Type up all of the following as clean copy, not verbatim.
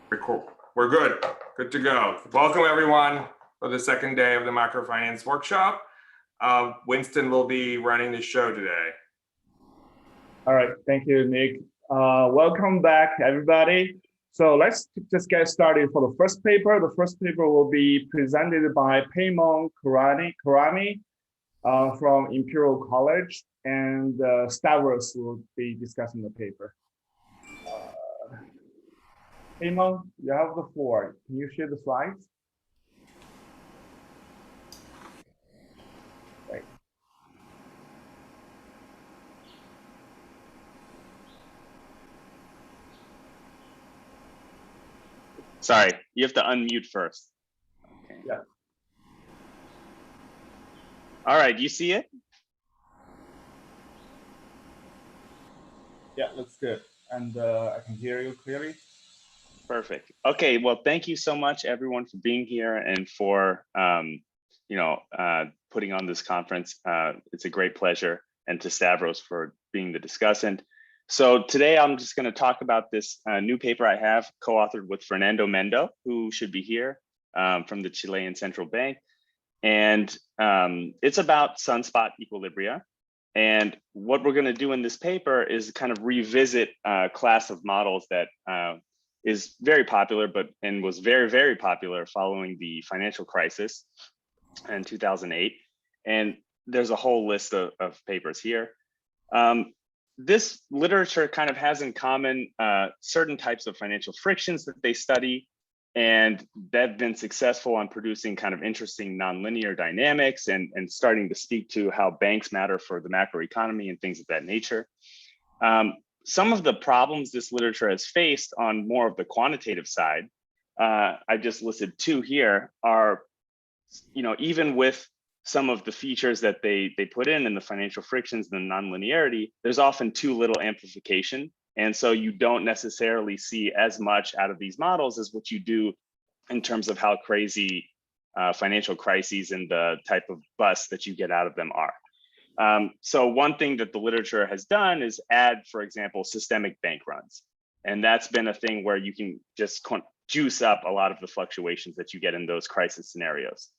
We're good. Good to go. Welcome everyone for the second day of the Microfinance Workshop. Winston will be running the show today. All right, thank you, Nick. Welcome back, everybody. So let's just get started for the first paper. The first paper will be presented by Paymon Khorrami from Imperial College, and Stavros will be discussing the paper. Paymon, you have the floor. Can you share the slides? Right. Sorry, you have to unmute first. Okay. Yeah. All right, you see it? Yeah, looks good. And I can hear you clearly. Perfect. Okay, well, thank you so much, everyone, for being here and for putting on this conference. It's a great pleasure, and to Stavros for being the discussant. So today I'm just going to talk about this new paper I have co-authored with Fernando Mendo, who should be here from the Chilean Central Bank. And it's about sunspot equilibria. And what we're going to do in this paper is kind of revisit a class of models that is very popular, and was very, very popular following the financial crisis in 2008. And there's a whole list of papers here. This literature kind of has in common certain types of financial frictions that they study, and they've been successful on producing kind of interesting nonlinear dynamics and starting to speak to how banks matter for the macroeconomy and things of that nature. Some of the problems this literature has faced on more of the quantitative side, I just listed two here, are, even with some of the features that they put in the financial frictions and the nonlinearity, there's often too little amplification. And so you don't necessarily see as much out of these models as what you do in terms of how crazy financial crises and the type of bust that you get out of them are. So one thing that the literature has done is add, for example, systemic bank runs. And that's been a thing where you can just juice up a lot of the fluctuations that you get in those crisis scenarios.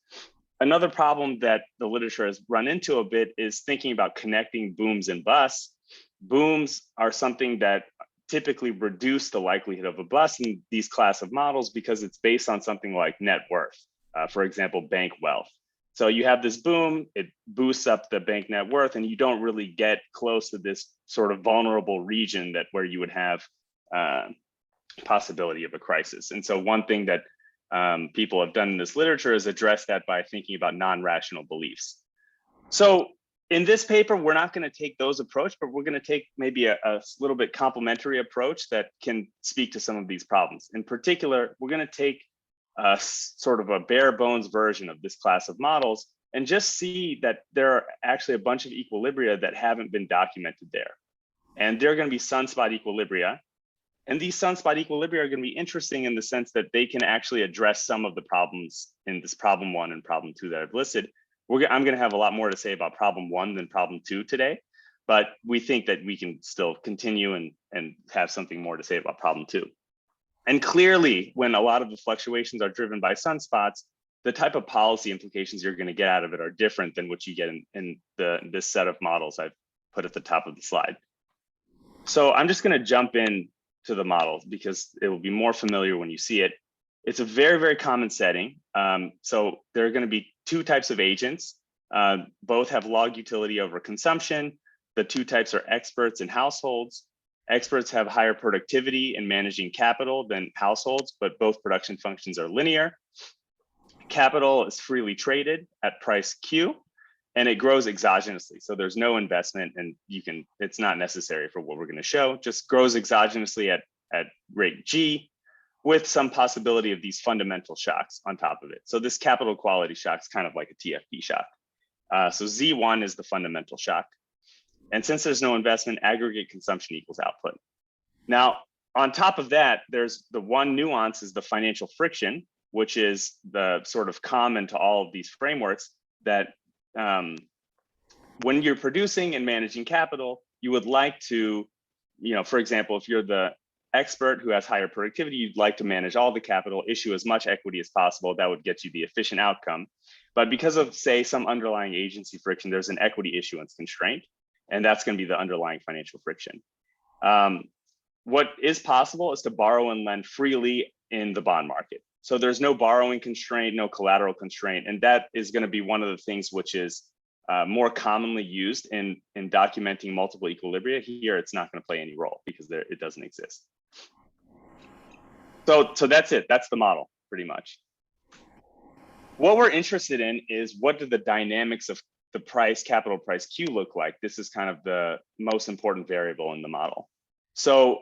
Another problem that the literature has run into a bit is thinking about connecting booms and busts. Booms are something that typically reduce the likelihood of a bust in these class of models because it's based on something like net worth, for example, bank wealth. So you have this boom, it boosts up the bank net worth, and you don't really get close to this sort of vulnerable region where you would have possibility of a crisis. And so one thing that people have done in this literature is address that by thinking about non-rational beliefs. So in this paper, we're not going to take those approach, but we're going to take maybe a little bit complementary approach that can speak to some of these problems. In particular, we're going to take sort of a bare bones version of this class of models and just see that there are actually a bunch of equilibria that haven't been documented there. And they're going to be sunspot equilibria. And these sunspot equilibria are going to be interesting in the sense that they can actually address some of the problems in this problem 1 and problem 2 that I've listed. I'm going to have a lot more to say about problem 1 than problem 2 today, but we think that we can still continue and have something more to say about problem 2. And clearly, when a lot of the fluctuations are driven by sunspots, the type of policy implications you're going to get out of it are different than what you get in this set of models I've put at the top of the slide. So I'm just going to jump in to the model because it will be more familiar when you see it. It's a very, very common setting. So there are going to be two types of agents. Both have log utility over consumption. The two types are experts and households. Experts have higher productivity in managing capital than households, but both production functions are linear. Capital is freely traded at price Q, and it grows exogenously. So there's no investment, and it's not necessary for what we're going to show. Just grows exogenously at rate G, with some possibility of these fundamental shocks on top of it. So this capital quality shock is kind of like a TFP shock. So Z1 is the fundamental shock. And since there's no investment, aggregate consumption equals output. Now, on top of that, there's the one nuance is the financial friction, which is the sort of common to all of these frameworks that when you're producing and managing capital, you would like to, for example, if you're the expert who has higher productivity, you'd like to manage all the capital, issue as much equity as possible. That would get you the efficient outcome. But because of, say, some underlying agency friction, there's an equity issuance constraint, and that's going to be the underlying financial friction. What is possible is to borrow and lend freely in the bond market. So there's no borrowing constraint, no collateral constraint, and that is going to be one of the things which is more commonly used in documenting multiple equilibria. Here, it's not going to play any role because it doesn't exist. So that's it. That's the model, pretty much. What we're interested in is what do the dynamics of the price, capital price Q look like? This is kind of the most important variable in the model. So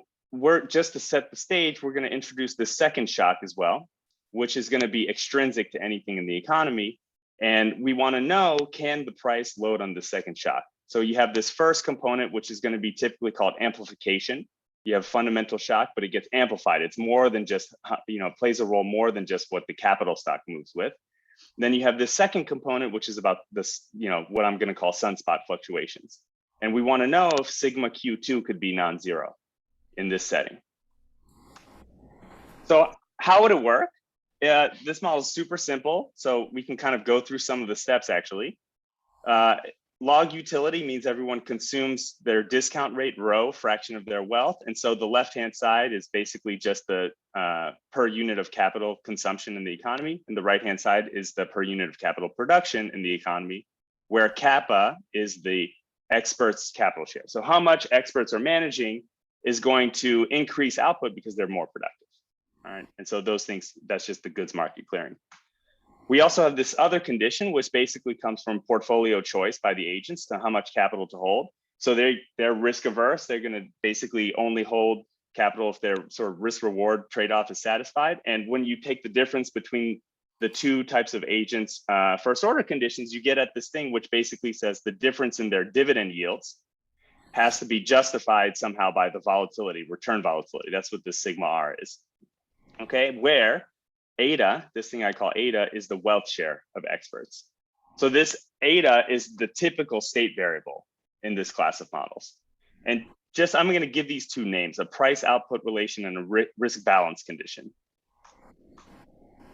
just to set the stage, we're going to introduce the second shock as well, which is going to be extrinsic to anything in the economy. And we want to know, can the price load on the second shock? So you have this first component, which is going to be typically called amplification. You have fundamental shock, but it gets amplified. It's more than just, plays a role more than just what the capital stock moves with. Then you have this second component, which is about this, what I'm going to call sunspot fluctuations. And we want to know if sigma Q2 could be non-zero in this setting. So how would it work? This model is super simple, so we can kind of go through some of the steps actually. Log utility means everyone consumes their discount rate rho, fraction of their wealth. And so the left-hand side is basically just the per unit of capital consumption in the economy. And the right-hand side is the per unit of capital production in the economy, where kappa is the experts' capital share. So how much experts are managing is going to increase output because they're more productive. All right, and so those things, that's just the goods market clearing. We also have this other condition, which basically comes from portfolio choice by the agents to how much capital to hold. So they're risk averse. They're going to basically only hold capital if their sort of risk reward trade-off is satisfied. And when you take the difference between the two types of agents first order conditions, you get at this thing which basically says the difference in their dividend yields has to be justified somehow by the volatility, return volatility. That's what this sigma R is. Okay, where eta, this thing I call eta, is the wealth share of experts. So this eta is the typical state variable in this class of models. And I'm going to give these two names, a price output relation and a risk balance condition.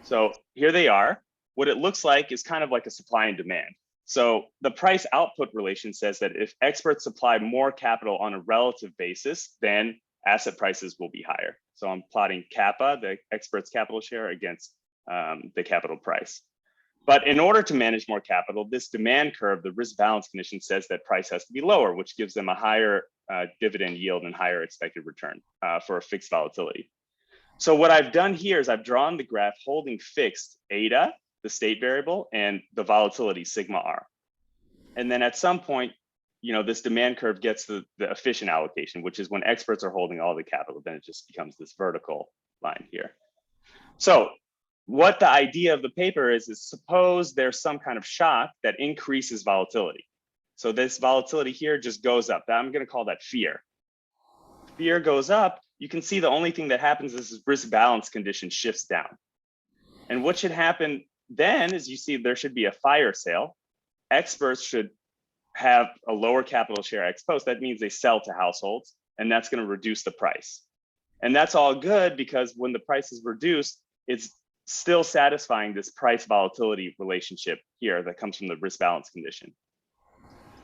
So here they are. What it looks like is kind of like a supply and demand. So the price output relation says that if experts supply more capital on a relative basis, then asset prices will be higher. So I'm plotting kappa, the expert's capital share, against the capital price. But in order to manage more capital, this demand curve, the risk balance condition, says that price has to be lower, which gives them a higher dividend yield and higher expected return for a fixed volatility. So what I've done here is I've drawn the graph holding fixed eta, the state variable, and the volatility sigma R. And then at some point, this demand curve gets to the efficient allocation, which is when experts are holding all the capital, then it just becomes this vertical line here. So what the idea of the paper is suppose there's some kind of shock that increases volatility. So this volatility here just goes up. I'm going to call that fear. Fear goes up. You can see the only thing that happens is this risk balance condition shifts down. And what should happen then is you see there should be a fire sale. Experts should have a lower capital share ex post. That means they sell to households, and that's going to reduce the price. And that's all good because when the price is reduced, it's still satisfying this price volatility relationship here that comes from the risk balance condition.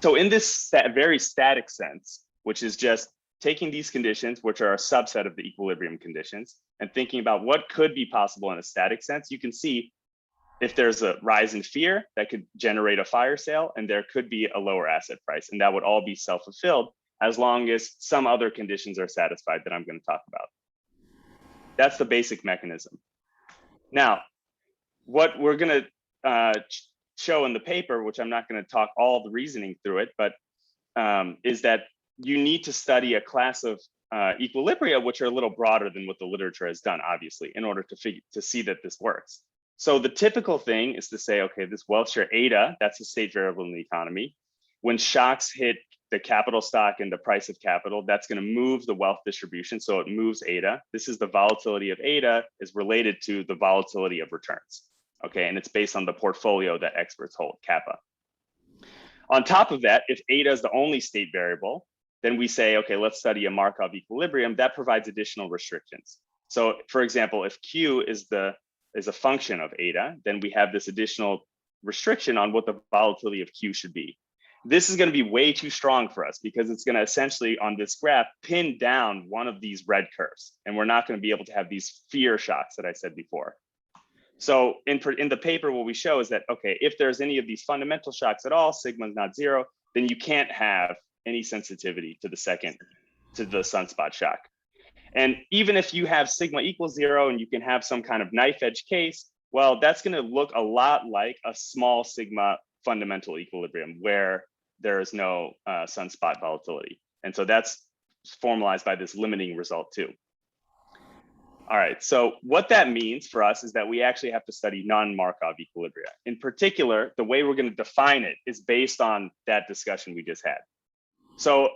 So in this very static sense, which is just taking these conditions, which are a subset of the equilibrium conditions, and thinking about what could be possible in a static sense, you can see if there's a rise in fear, that could generate a fire sale, and there could be a lower asset price, and that would all be self-fulfilled as long as some other conditions are satisfied that I'm going to talk about. That's the basic mechanism. Now, what we're going to show in the paper, which I'm not going to talk all the reasoning through it, but is that you need to study a class of equilibria, which are a little broader than what the literature has done, obviously, in order to see that this works. So the typical thing is to say, okay, this wealth share eta, that's a state variable in the economy. When shocks hit the capital stock and the price of capital, that's going to move the wealth distribution. So it moves eta. This is the volatility of eta is related to the volatility of returns. Okay, and it's based on the portfolio that experts hold, kappa. On top of that, if eta is the only state variable, then we say, okay, let's study a Markov equilibrium that provides additional restrictions. So for example, if Q is a function of eta, then we have this additional restriction on what the volatility of Q should be. This is going to be way too strong for us because it's going to essentially on this graph pin down one of these red curves, and we're not going to be able to have these fear shocks that I said before. So in the paper, what we show is that, okay, if there's any of these fundamental shocks at all, sigma is not zero, then you can't have any sensitivity to the sunspot shock. And even if you have sigma equals zero and you can have some kind of knife edge case, well, that's going to look a lot like a small sigma fundamental equilibrium where there is no sunspot volatility. And so that's formalized by this limiting result too. All right, so what that means for us is that we actually have to study non-Markov equilibria. In particular, the way we're going to define it is based on that discussion we just had. So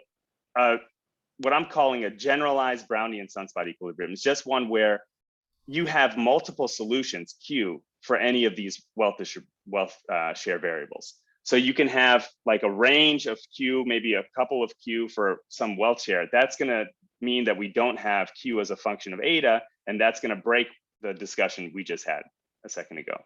what I'm calling a generalized Brownian sunspot equilibrium is just one where you have multiple solutions, Q, for any of these wealth share variables. So you can have like a range of Q, maybe a couple of Q for some wealth share. That's going to mean that we don't have Q as a function of eta, and that's going to break the discussion we just had a second ago.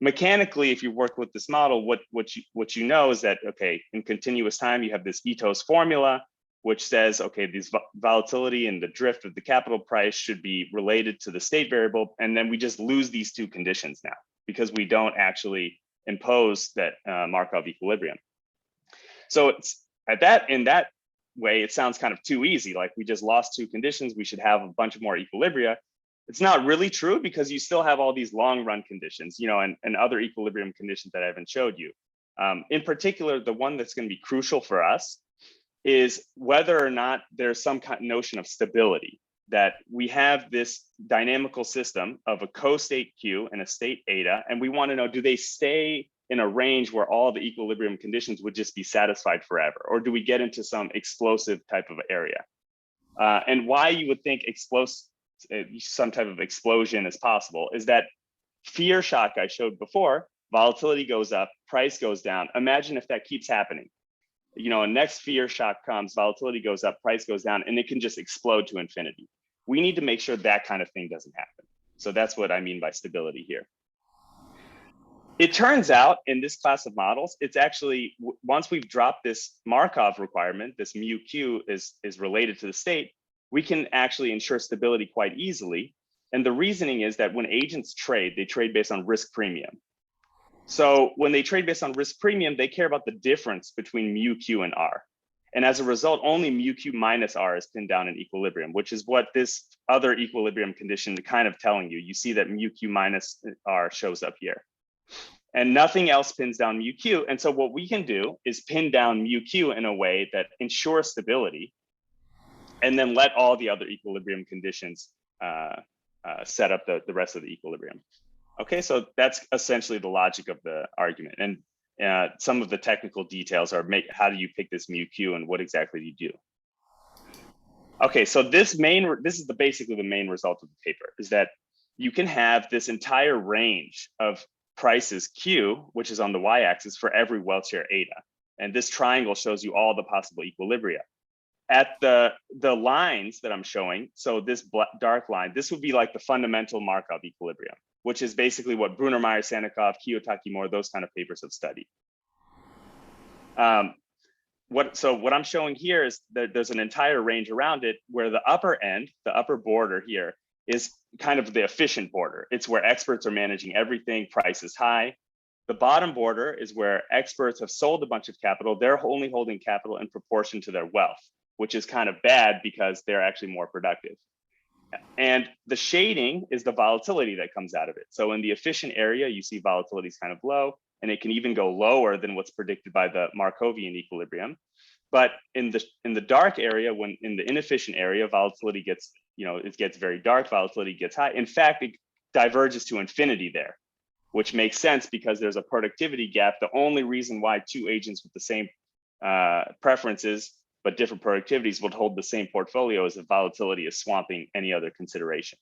Mechanically, if you work with this model, what you know is that, okay, in continuous time, you have this Ito's formula, which says, okay, this volatility and the drift of the capital price should be related to the state variable. And then we just lose these two conditions now because we don't actually impose that Markov equilibrium. So it's in that way, it sounds kind of too easy. Like we just lost two conditions, we should have a bunch of more equilibria. It's not really true because you still have all these long run conditions, you know, and other equilibrium conditions that I haven't showed you. In particular, the one that's going to be crucial for us is whether or not there's some kind of notion of stability, that we have this dynamical system of a co-state Q and a state eta, and we want to know, do they stay in a range where all the equilibrium conditions would just be satisfied forever, or do we get into some explosive type of area? And why you would think some type of explosion is possible is that fear shock I showed before, volatility goes up, price goes down. Imagine if that keeps happening. You know, a next fear shock comes, volatility goes up, price goes down, and it can just explode to infinity. We need to make sure that kind of thing doesn't happen. So that's what I mean by stability here. It turns out in this class of models, it's actually, once we've dropped this Markov requirement, this mu q is related to the state, we can actually ensure stability quite easily. And the reasoning is that when agents trade, they trade based on risk premium. So when they trade based on risk premium, they care about the difference between mu q and r. And as a result, only mu q minus r is pinned down in equilibrium, which is what this other equilibrium condition is kind of telling you. You see that mu q minus r shows up here. And nothing else pins down mu q. And so what we can do is pin down mu q in a way that ensures stability, and then let all the other equilibrium conditions set up the rest of the equilibrium. Okay, so that's essentially the logic of the argument. And some of the technical details are how do you pick this mu q and what exactly do you do? Okay, so this is basically the main result of the paper, is that you can have this entire range of prices q, which is on the y-axis, for every wealth share eta. And this triangle shows you all the possible equilibria. At the lines that I'm showing, so this dark line, this would be like the fundamental Markov equilibrium, which is basically what Brunnermeier, Sannikov, Kiyotaki-Moore, those kind of papers have studied. So what I'm showing here is that there's an entire range around it where the upper end, the upper border here, is kind of the efficient border. It's where experts are managing everything, price is high. The bottom border is where experts have sold a bunch of capital. They're only holding capital in proportion to their wealth, which is kind of bad because they're actually more productive. And the shading is the volatility that comes out of it. So in the efficient area, you see volatility is kind of low, and it can even go lower than what's predicted by the Markovian equilibrium. But in the dark area, when in the inefficient area, volatility gets, it gets very dark, volatility gets high. In fact, it diverges to infinity there, which makes sense because there's a productivity gap. The only reason why two agents with the same preferences but different productivities would hold the same portfolio is if volatility is swamping any other consideration.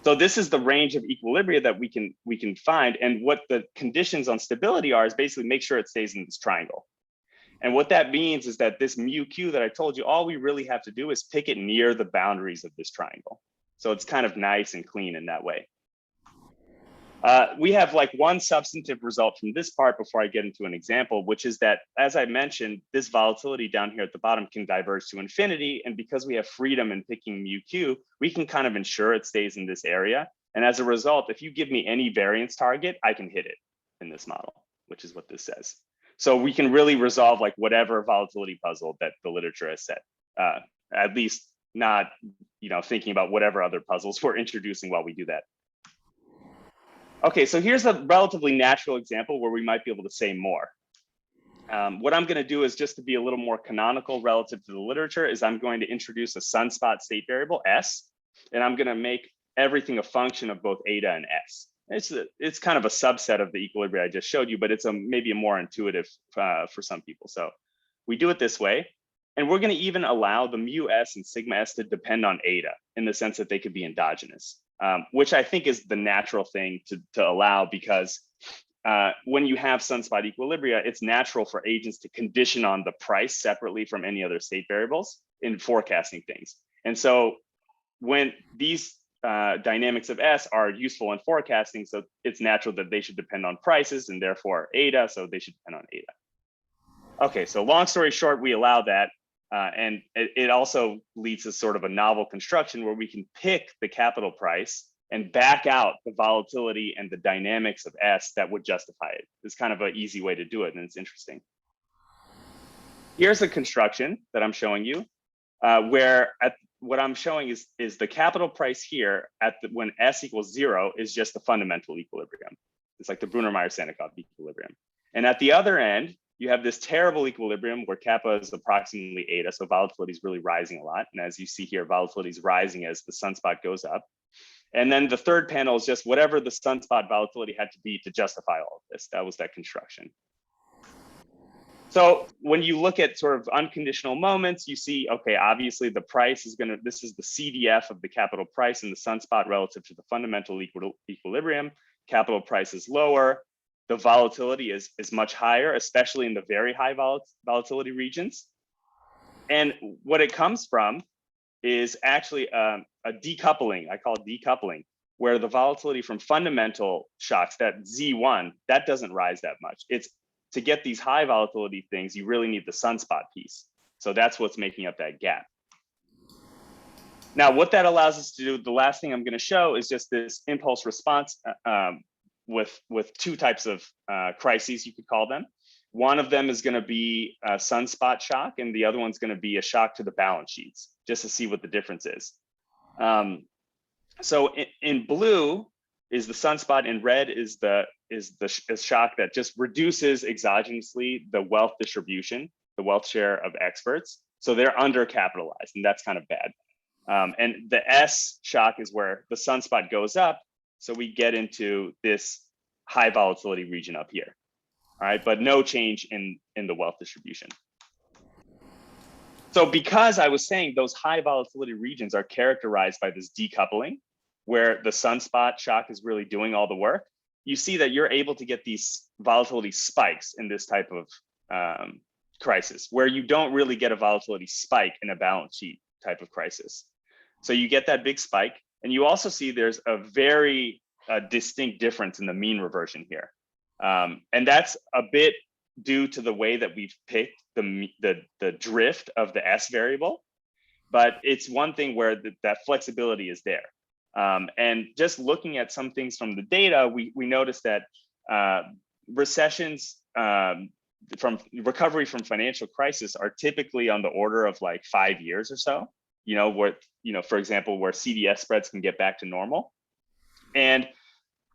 So this is the range of equilibria that we can find, and what the conditions on stability are is basically make sure it stays in this triangle. And what that means is that this mu q that I told you, all we really have to do is pick it near the boundaries of this triangle. So it's kind of nice and clean in that way. We have like one substantive result from this part before I get into an example, which is that, as I mentioned, this volatility down here at the bottom can diverge to infinity. And because we have freedom in picking mu q, we can kind of ensure it stays in this area. And as a result, if you give me any variance target, I can hit it in this model, which is what this says. So we can really resolve like whatever volatility puzzle that the literature has set, at least not, thinking about whatever other puzzles we're introducing while we do that. Okay, so here's a relatively natural example where we might be able to say more. What I'm going to do is, just to be a little more canonical relative to the literature, is I'm going to introduce a sunspot state variable S, and I'm going to make everything a function of both eta and S. It's kind of a subset of the equilibria I just showed you, but it's maybe a more intuitive for some people. So we do it this way, and we're going to even allow the mu S and sigma S to depend on eta in the sense that they could be endogenous, which I think is the natural thing to allow, because when you have sunspot equilibria, it's natural for agents to condition on the price separately from any other state variables in forecasting things. And so when these dynamics of S are useful in forecasting, so it's natural that they should depend on prices and therefore eta, so they should depend on eta. Okay, so long story short, we allow that. And it also leads to sort of a novel construction where we can pick the capital price and back out the volatility and the dynamics of S that would justify it. It's kind of an easy way to do it, and it's interesting. Here's a construction that I'm showing you, where what I'm showing is the capital price here when S equals 0 is just the fundamental equilibrium. It's like the Brunner-Meyer-Sannikov equilibrium. And at the other end, you have this terrible equilibrium where kappa is approximately eta, so volatility is really rising a lot. And as you see here, volatility is rising as the sunspot goes up. And then the third panel is just whatever the sunspot volatility had to be to justify all of this. That was that construction. So when you look at sort of unconditional moments, you see, okay, obviously the price is this is the CDF of the capital price in the sunspot relative to the fundamental equilibrium. Capital price is lower. The volatility is much higher, especially in the very high volatility regions. And what it comes from is actually a decoupling, I call it decoupling, where the volatility from fundamental shocks, that Z1, that doesn't rise that much. It's to get these high volatility things, you really need the sunspot piece. So that's what's making up that gap. Now, what that allows us to do, the last thing I'm going to show is just this impulse response with two types of crises, you could call them. One of them is going to be a sunspot shock, and the other one's going to be a shock to the balance sheets, just to see what the difference is. So in blue is the sunspot, in red is the shock that just reduces exogenously the wealth distribution, the wealth share of experts. So they're undercapitalized, and that's kind of bad. And the S shock is where the sunspot goes up. So we get into this high volatility region up here. All right, but no change in the wealth distribution. So because I was saying those high volatility regions are characterized by this decoupling, where the sunspot shock is really doing all the work, you see that you're able to get these volatility spikes in this type of crisis, where you don't really get a volatility spike in a balance sheet type of crisis. So you get that big spike, and you also see there's a very distinct difference in the mean reversion here. And that's a bit due to the way that we've picked the drift of the S variable, but it's one thing where that flexibility is there. And just looking at some things from the data, we noticed that recessions from recovery from financial crisis are typically on the order of like 5 years or so, for example, where CDS spreads can get back to normal. And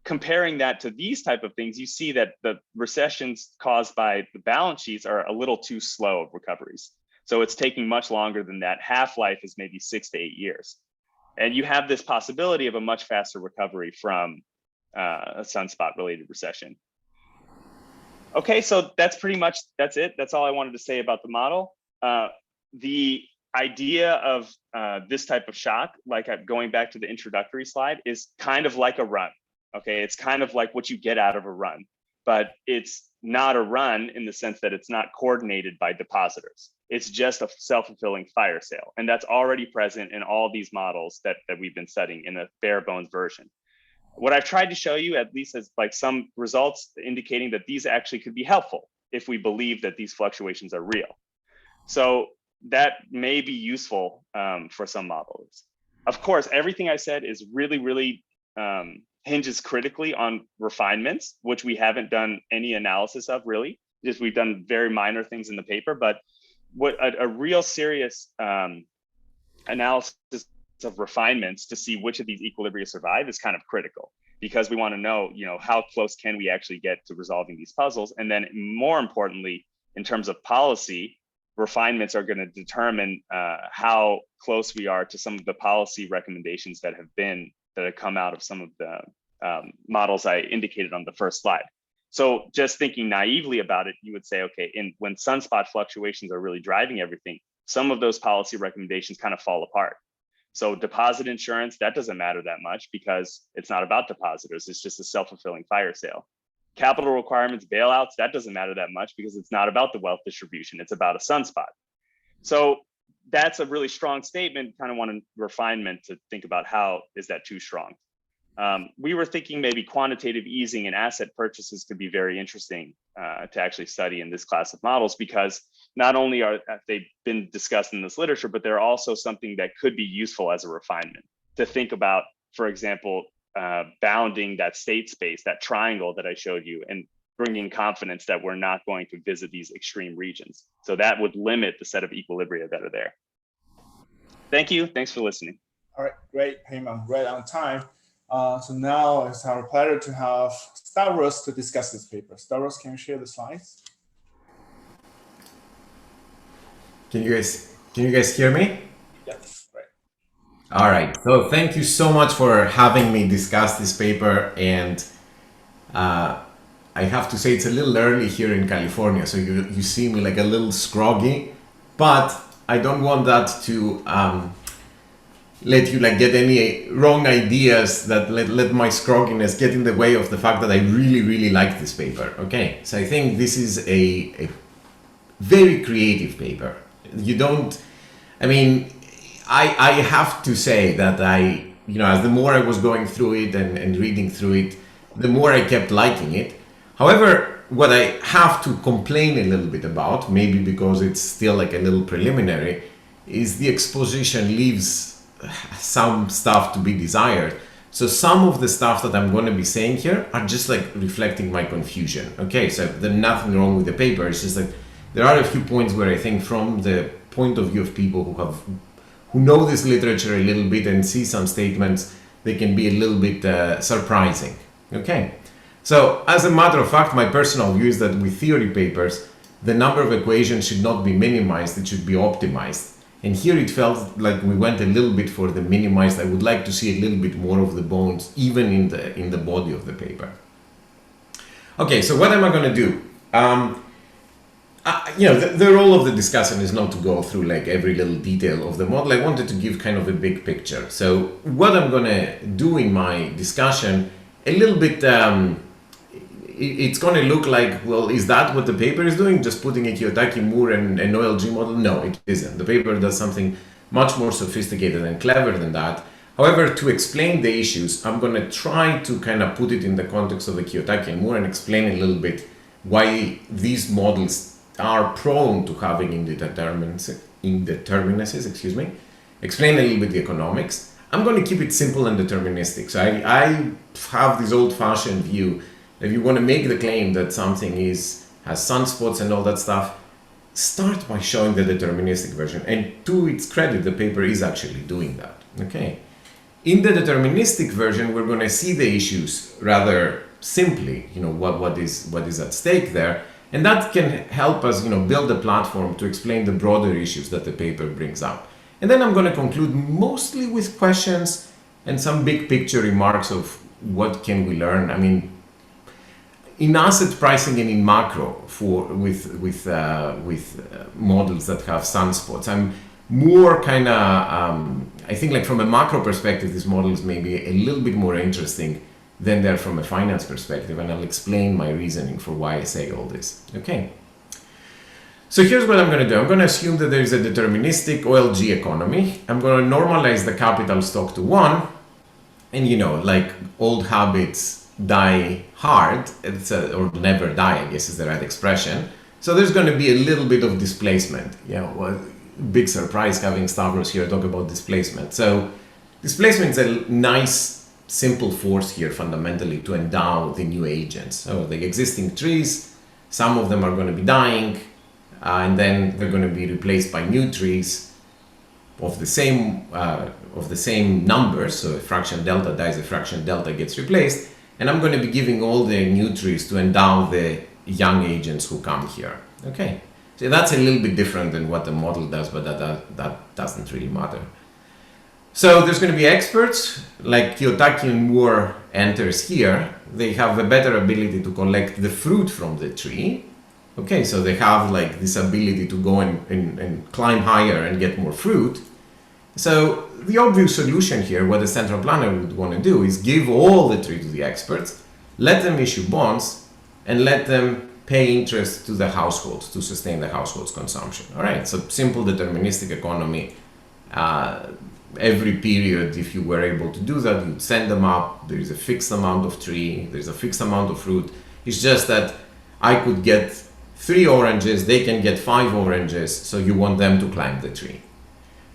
comparing that to these type of things, you see that the recessions caused by the balance sheets are a little too slow of recoveries. So it's taking much longer than that. Half-life is maybe 6 to 8 years. And you have this possibility of a much faster recovery from a sunspot related recession. Okay, so that's it. That's all I wanted to say about the model. The idea of this type of shock, like going back to the introductory slide, is kind of like a run. Okay, it's kind of like what you get out of a run, but it's not a run in the sense that it's not coordinated by depositors. It's just a self-fulfilling fire sale. And that's already present in all these models that we've been studying in a bare bones version. What I've tried to show you, at least, is like some results indicating that these actually could be helpful if we believe that these fluctuations are real. So that may be useful for some models. Of course, everything I said is really hinges critically on refinements, which we haven't done any analysis of really. Just we've done very minor things in the paper, but what a real serious analysis of refinements to see which of these equilibria survive is kind of critical, because we want to know, how close can we actually get to resolving these puzzles? And then more importantly, in terms of policy, refinements are going to determine how close we are to some of the policy recommendations that have come out of some of the models I indicated on the first slide. So just thinking naively about it, you would say, okay, when sunspot fluctuations are really driving everything, some of those policy recommendations kind of fall apart. So deposit insurance, that doesn't matter that much because it's not about depositors. It's just a self-fulfilling fire sale. Capital requirements, bailouts, that doesn't matter that much because it's not about the wealth distribution. It's about a sunspot. So that's a really strong statement. Kind of want a refinement to think about how is that too strong. We were thinking maybe quantitative easing and asset purchases could be very interesting to actually study in this class of models, because not only have they been discussed in this literature, but they're also something that could be useful as a refinement to think about, for example, bounding that state space, that triangle that I showed you, and bringing confidence that we're not going to visit these extreme regions. So that would limit the set of equilibria that are there. Thank you. Thanks for listening. All right, great, Paymon, right on time. So now it's our pleasure to have Stavros to discuss this paper. Stavros, can you share the slides? Can you guys hear me? Yes, great. All right. So thank you so much for having me discuss this paper. And I have to say it's a little early here in California, so you see me like a little scroggy, but I don't want that to let you like get any wrong ideas that let my scrogginess get in the way of the fact that I really like this paper. Okay, so I think this is a very creative paper. I have to say that as the more I was going through it and reading through it, the more I kept liking it. However, what I have to complain a little bit about, maybe because it's still like a little preliminary, is the exposition leaves some stuff to be desired. So some of the stuff that I'm going to be saying here are just like reflecting my confusion. Okay, so there's nothing wrong with the paper. It's just that there are a few points where I think from the point of view of people who know this literature a little bit and see some statements, they can be a little bit surprising. Okay, so as a matter of fact, my personal view is that with theory papers, the number of equations should not be minimized, it should be optimized. And here it felt like we went a little bit for the minimized. I would like to see a little bit more of the bones, even in the body of the paper. Okay, so what am I going to do? The role of the discussant is not to go through like every little detail of the model. I wanted to give kind of a big picture. So what I'm going to do in my discussion, a little bit, it's going to look like, well, is that what the paper is doing? Just putting a Kiyotaki-Moore and an OLG model? No, it isn't. The paper does something much more sophisticated and clever than that. However, to explain the issues, I'm going to try to kind of put it in the context of the Kiyotaki and Moore and explain a little bit why these models are prone to having indeterminacies, explain a little bit the economics. I'm going to keep it simple and deterministic. So I have this old-fashioned view. If you want to make the claim that something has sunspots and all that stuff, start by showing the deterministic version. And to its credit, the paper is actually doing that. Okay. In the deterministic version, we're going to see the issues rather simply, what is at stake there. And that can help us, build a platform to explain the broader issues that the paper brings up. And then I'm going to conclude mostly with questions and some big picture remarks of what can we learn. I mean, in asset pricing and in macro with models that have sunspots, I'm more kind of, I think like from a macro perspective, these models may be a little bit more interesting than they're from a finance perspective, and I'll explain my reasoning for why I say all this. Okay. So here's what I'm going to do. I'm going to assume that there is a deterministic OLG economy. I'm going to normalize the capital stock to 1. And you know, like old habits die hard, or never die, I guess is the right expression. So there's going to be a little bit of displacement. Big surprise having Stavros here talk about displacement. So displacement is a nice, simple force here fundamentally to endow the new agents. So the existing trees, some of them are going to be dying, and then they're going to be replaced by new trees of the same numbers. So a fraction delta dies, a fraction delta gets replaced, and I'm going to be giving all the new trees to endow the young agents who come here. Okay, so that's a little bit different than what the model does, but that doesn't really matter. So there's going to be experts like Kiyotaki and Moore enters here. They have a better ability to collect the fruit from the tree. Okay, so they have like this ability to go and climb higher and get more fruit. So the obvious solution here, what a central planner would want to do, is give all the tree to the experts, let them issue bonds, and let them pay interest to the households to sustain the household's consumption. All right, so simple deterministic economy. Every period, if you were able to do that, you'd send them up. There is a fixed amount of tree, there's a fixed amount of fruit. It's just that I could get 3 oranges, they can get 5 oranges, so you want them to climb the tree.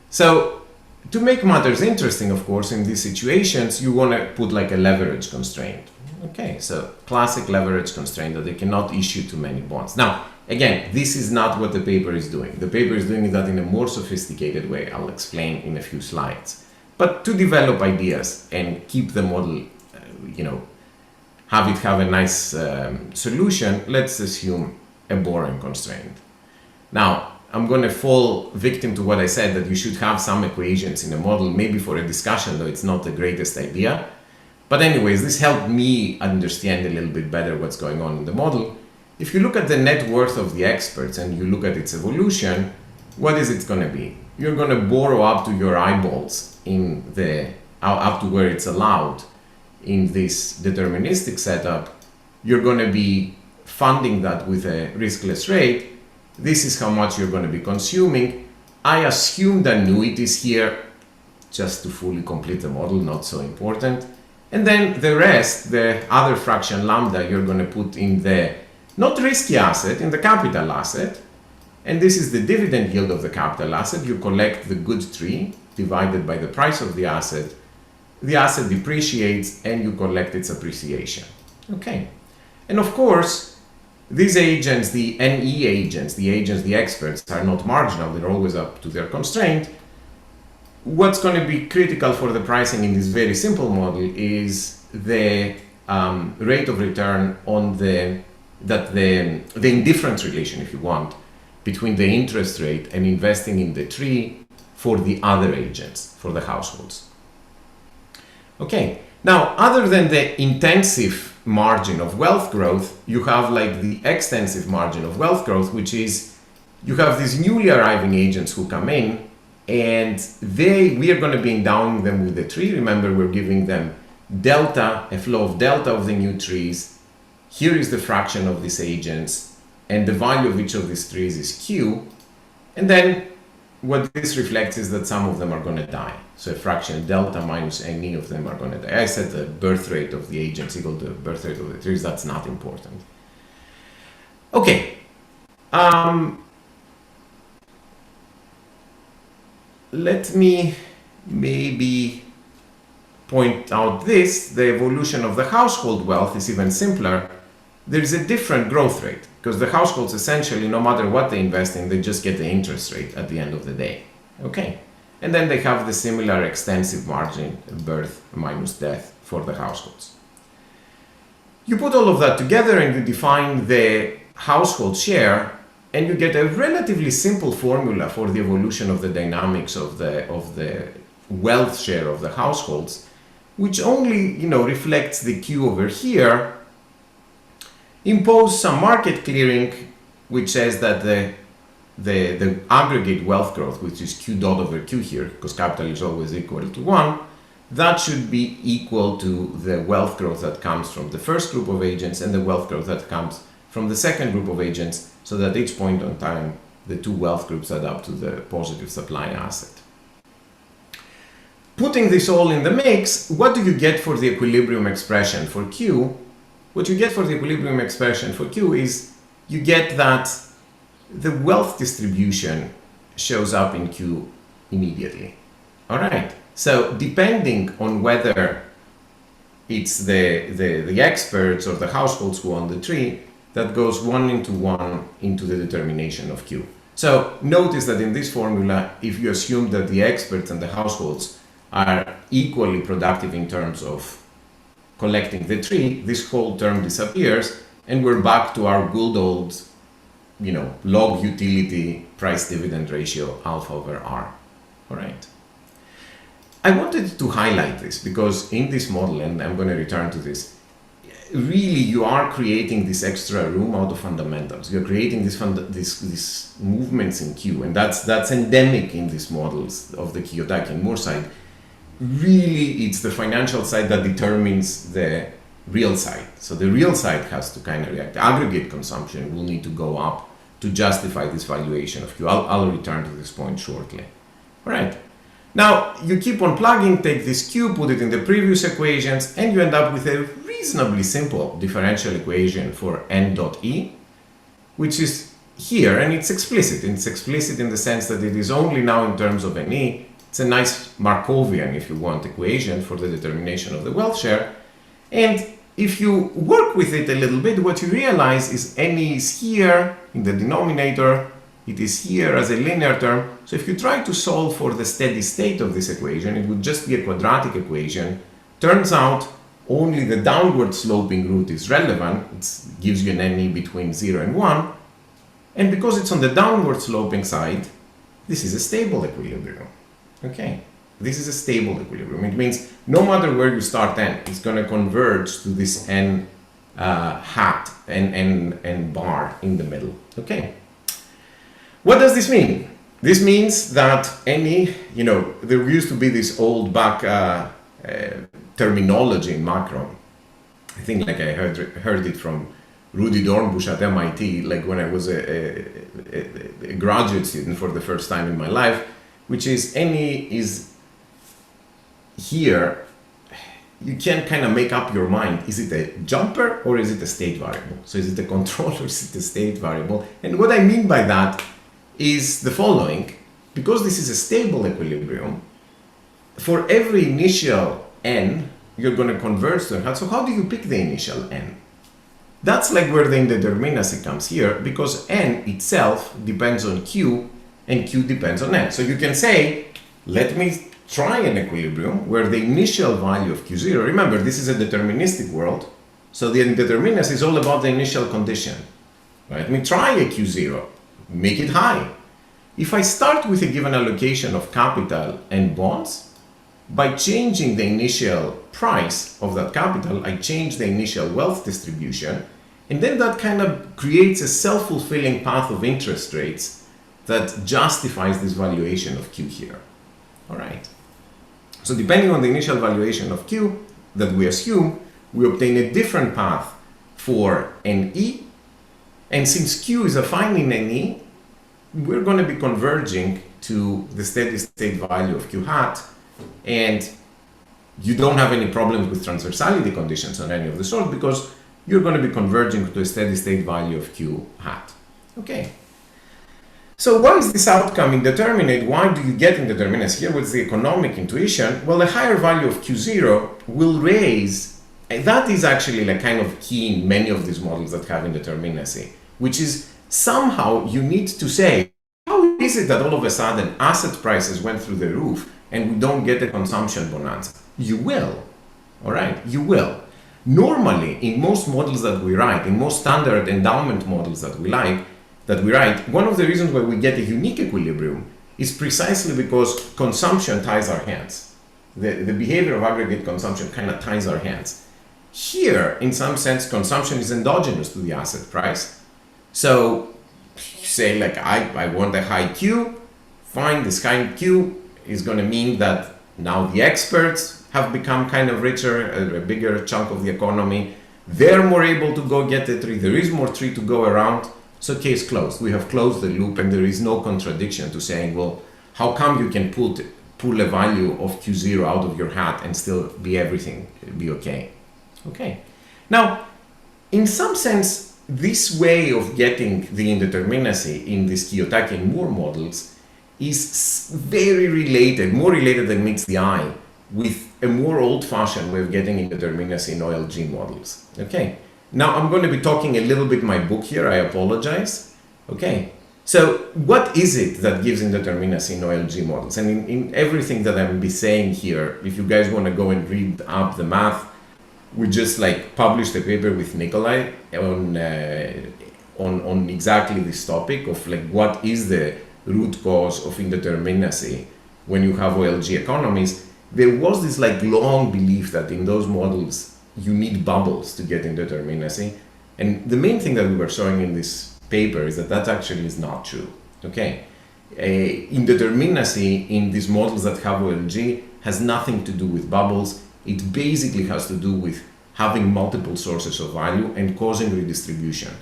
So to make matters interesting, of course, in these situations, you want to put like a leverage constraint. Okay, so classic leverage constraint that they cannot issue too many bonds. Now, again, this is not what the paper is doing. The paper is doing that in a more sophisticated way. I'll explain in a few slides. But to develop ideas and keep the model, have it have a nice solution, let's assume a boring constraint. Now, I'm going to fall victim to what I said, that you should have some equations in a model, maybe for a discussion, though it's not the greatest idea. But anyways, this helped me understand a little bit better what's going on in the model. If you look at the net worth of the experts and you look at its evolution, what is it going to be? You're going to borrow up to your eyeballs up to where it's allowed in this deterministic setup. You're going to be funding that with a riskless rate. This is how much you're going to be consuming. I assumed annuities here just to fully complete the model, not so important. And then the rest, the other fraction lambda, you're going to put in the not risky asset, in the capital asset. And this is the dividend yield of the capital asset. You collect the good tree divided by the price of the asset. The asset depreciates and you collect its appreciation. Okay. And of course, these agents, the NE agents, the experts, are not marginal. They're always up to their constraint. What's going to be critical for the pricing in this very simple model is the rate of return on the indifference relation, if you want, between the interest rate and investing in the tree for the other agents, for the households. Okay, now other than the intensive margin of wealth growth, you have like the extensive margin of wealth growth, which is you have these newly arriving agents who come in, and we are going to be endowing them with the tree. Remember, we're giving them delta, a flow of delta of the new trees. Here is the fraction of these agents, and the value of each of these trees is Q. And then what this reflects is that some of them are going to die. So a fraction delta minus any of them are going to die. I said the birth rate of the agents equal to the birth rate of the trees. That's not important. Okay. Let me maybe point out this. The evolution of the household wealth is even simpler. There is a different growth rate because the households essentially, no matter what they invest in, they just get the interest rate at the end of the day. Okay. And then they have the similar extensive margin, birth minus death for the households. You put all of that together and you define the household share, and you get a relatively simple formula for the evolution of the dynamics of the wealth share of the households, which only reflects the Q over here. Impose some market clearing, which says that the aggregate wealth growth, which is Q dot over Q here, because capital is always equal to 1, that should be equal to the wealth growth that comes from the first group of agents and the wealth growth that comes from the second group of agents, so that at each point on time, the two wealth groups add up to the positive supply asset. Putting this all in the mix, what do you get for the equilibrium expression for Q? What you get for the equilibrium expression for Q is you get that the wealth distribution shows up in Q immediately. All right. So depending on whether it's the experts or the households who own the tree, that goes 1 into the determination of Q. So notice that in this formula, if you assume that the experts and the households are equally productive in terms of collecting the tree, this whole term disappears, and we're back to our good old, log utility price dividend ratio alpha over R. All right. I wanted to highlight this because in this model, and I'm going to return to this, really you are creating this extra room out of fundamentals. You're creating these movements in Q, and that's endemic in these models of the Kiyotaki and Moore side. Really, it's the financial side that determines the real side. So the real side has to kind of react. Aggregate consumption will need to go up to justify this valuation of Q. I'll return to this point shortly. All right. Now, you keep on plugging, take this Q, put it in the previous equations, and you end up with a reasonably simple differential equation for n dot E, which is here, and it's explicit. It's explicit in the sense that it is only now in terms of NE. It's a nice Markovian, if you want, equation for the determination of the wealth share. And if you work with it a little bit, what you realize is NE is here in the denominator. It is here as a linear term. So if you try to solve for the steady state of this equation, it would just be a quadratic equation. Turns out only the downward sloping root is relevant. It gives you an NE between 0 and 1. And because it's on the downward sloping side, this is a stable equilibrium. Okay, this is a stable equilibrium. It means no matter where you start n, it's going to converge to this n hat, n bar in the middle. Okay. What does this mean? This means that there used to be this old back terminology in macro. I think I heard it from Rudy Dornbusch at MIT, like when I was a graduate student for the first time in my life, which is NE is here. You can kind of make up your mind. Is it a jumper or is it a state variable? So is it a control or is it a state variable? And what I mean by that is the following. Because this is a stable equilibrium, for every initial n, you're going to converge to a hat. So how do you pick the initial n? That's like where the indeterminacy comes here, because n itself depends on q, and q depends on n. So you can say, let me try an equilibrium where the initial value of q0, remember, this is a deterministic world, so the indeterminacy is all about the initial condition. Let me try a q0, make it high. If I start with a given allocation of capital and bonds, by changing the initial price of that capital, I change the initial wealth distribution, and then that kind of creates a self-fulfilling path of interest rates that justifies this valuation of Q here. All right. So depending on the initial valuation of Q that we assume, we obtain a different path for NE, and since Q is affine in NE, we're going to be converging to the steady state value of Q hat, and you don't have any problems with transversality conditions on any of the sort because you're going to be converging to a steady state value of Q hat. Okay. So why is this outcome indeterminate? Why do you get indeterminacy? Here what's the economic intuition? Well, a higher value of Q0 will raise, and that is actually like kind of key in many of these models that have indeterminacy, which is somehow you need to say, how is it that all of a sudden asset prices went through the roof and we don't get a consumption bonanza? You will, all right, you will. Normally, in most models that we write, in most standard endowment models that we write, one of the reasons why we get a unique equilibrium is precisely because consumption ties our hands. The behavior of aggregate consumption kind of ties our hands. Here, in some sense, consumption is endogenous to the asset price. So you say, like, I want a high Q, fine, this high Q is going to mean that now the experts have become kind of richer, a bigger chunk of the economy. They're more able to go get the tree. There is more tree to go around. So case closed. We have closed the loop, and there is no contradiction to saying, well, how come you can pull a value of Q0 out of your hat and still be okay? Okay. Now, in some sense, this way of getting the indeterminacy in these Kiyotaki and Moore models is very related, more related than meets the eye, with a more old-fashioned way of getting indeterminacy in OLG models. Okay. Now I'm going to be talking a little bit my book here. I apologize. Okay. So what is it that gives indeterminacy in OLG models? And in everything that I'm be saying here, if you guys want to go and read up the math, we just published a paper with Nikolai on exactly this topic of what is the root cause of indeterminacy when you have OLG economies. There was this long belief that in those models you need bubbles to get indeterminacy, and the main thing that we were showing in this paper is that actually is not true. Okay, indeterminacy in these models that have OLG has nothing to do with bubbles. It basically has to do with having multiple sources of value and causing redistribution.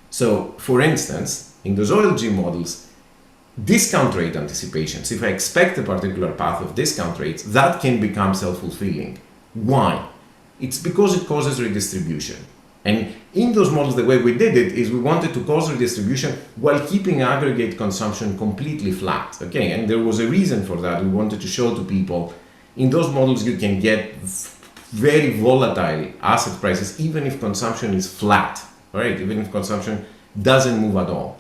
So, for instance, in those OLG models, discount rate anticipations, if I expect a particular path of discount rates, that can become self-fulfilling. Why? It's because it causes redistribution. And in those models, the way we did it is we wanted to cause redistribution while keeping aggregate consumption completely flat. Okay, and there was a reason for that. We wanted to show to people in those models you can get very volatile asset prices even if consumption is flat, right? Even if consumption doesn't move at all.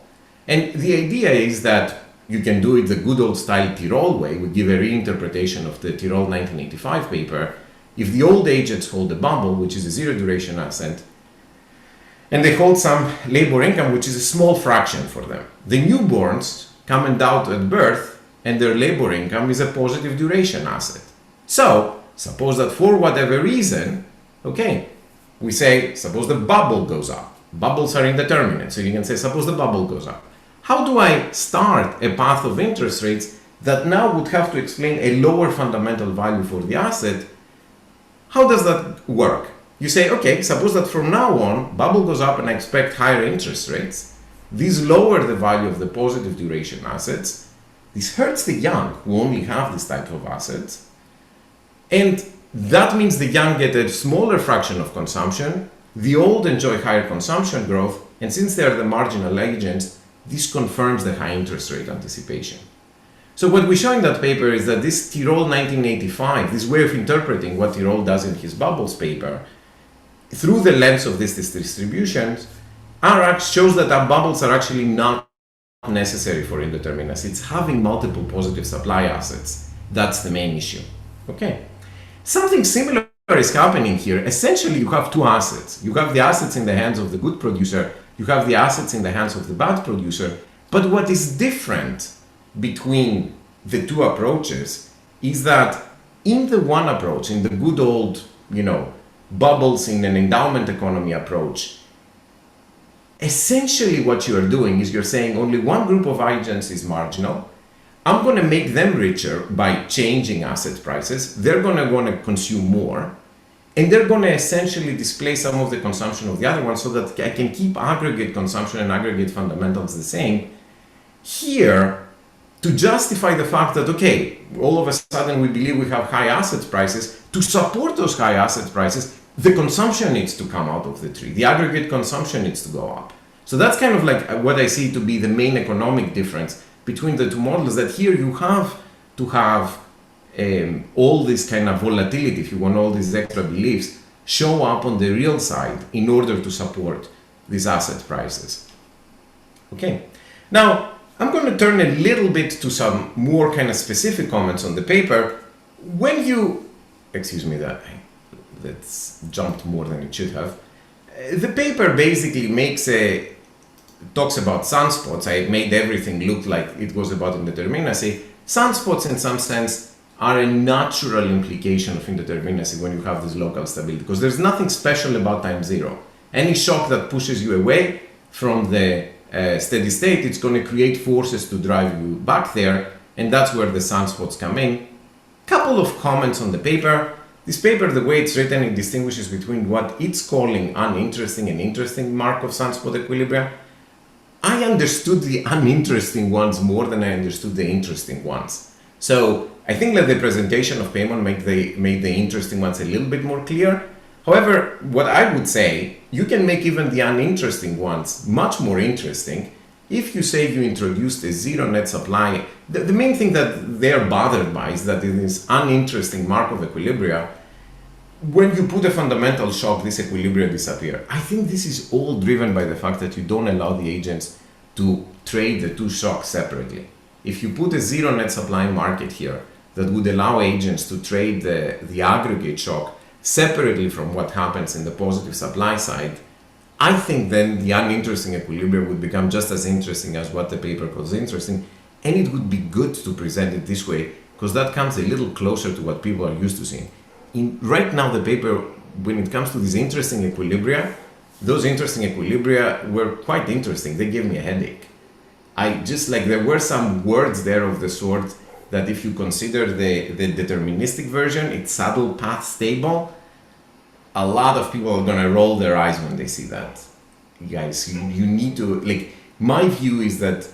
And the idea is that you can do it the good old style Tirol way. We give a reinterpretation of the Tirol 1985 paper. If the old agents hold a bubble, which is a zero duration asset, and they hold some labor income, which is a small fraction for them, the newborns come endowed at birth and their labor income is a positive duration asset. So suppose that for whatever reason, okay, we say, suppose the bubble goes up. Bubbles are indeterminate, so you can say, suppose the bubble goes up. How do I start a path of interest rates that now would have to explain a lower fundamental value for the asset? How does that work? You say, okay, suppose that from now on, bubble goes up and I expect higher interest rates. These lower the value of the positive duration assets. This hurts the young who only have this type of assets. And that means the young get a smaller fraction of consumption. The old enjoy higher consumption growth. And since they are the marginal agents, this confirms the high interest rate anticipation. So what we show in that paper is that this Tirol 1985, this way of interpreting what Tirol does in his bubbles paper, through the lens of these distributions, shows that our bubbles are actually not necessary for indeterminacy. It's having multiple positive supply assets. That's the main issue. Okay. Something similar is happening here. Essentially, you have two assets. You have the assets in the hands of the good producer. You have the assets in the hands of the bad producer. But what is different between the two approaches is that in the one approach, in the good old, bubbles in an endowment economy approach, essentially what you are doing is you're saying only one group of agents is marginal. I'm going to make them richer by changing asset prices. They're going to want to consume more. And they're going to essentially displace some of the consumption of the other one so that I can keep aggregate consumption and aggregate fundamentals the same. Here, to justify the fact that, okay, all of a sudden we believe we have high asset prices, to support those high asset prices, the consumption needs to come out of the tree. The aggregate consumption needs to go up. So that's kind of what I see to be the main economic difference between the two models, that here you have to have all this kind of volatility, if you want, all these extra beliefs show up on the real side in order to support these asset prices. Okay, now I'm going to turn a little bit to some more kind of specific comments on the paper. When you, excuse me, that's jumped more than it should have. The paper basically talks about sunspots. I made everything look like it was about indeterminacy. Sunspots, in some sense, are a natural implication of indeterminacy when you have this local stability, because there's nothing special about time zero. Any shock that pushes you away from the steady state, it's going to create forces to drive you back there, and that's where the sunspots come in. Couple of comments on the paper. This paper, the way it's written, it distinguishes between what it's calling uninteresting and interesting Markov sunspot equilibria. I understood the uninteresting ones more than I understood the interesting ones. So I think that the presentation of Paymon made the interesting ones a little bit more clear. However, what I would say, you can make even the uninteresting ones much more interesting if you say you introduced a zero net supply. The main thing that they're bothered by is that in this uninteresting Markov equilibria, when you put a fundamental shock, this equilibria disappear. I think this is all driven by the fact that you don't allow the agents to trade the two shocks separately. If you put a zero net supply market here that would allow agents to trade the aggregate shock separately from what happens in the positive supply side, I think then the uninteresting equilibrium would become just as interesting as what the paper calls interesting, and it would be good to present it this way because that comes a little closer to what people are used to seeing. Right now, the paper, when it comes to these interesting equilibria, those interesting equilibria were quite interesting. They gave me a headache. There were some words there of the sort that if you consider the deterministic version, it's saddle path stable. A lot of people are gonna roll their eyes when they see that. Guys, you need to, my view is that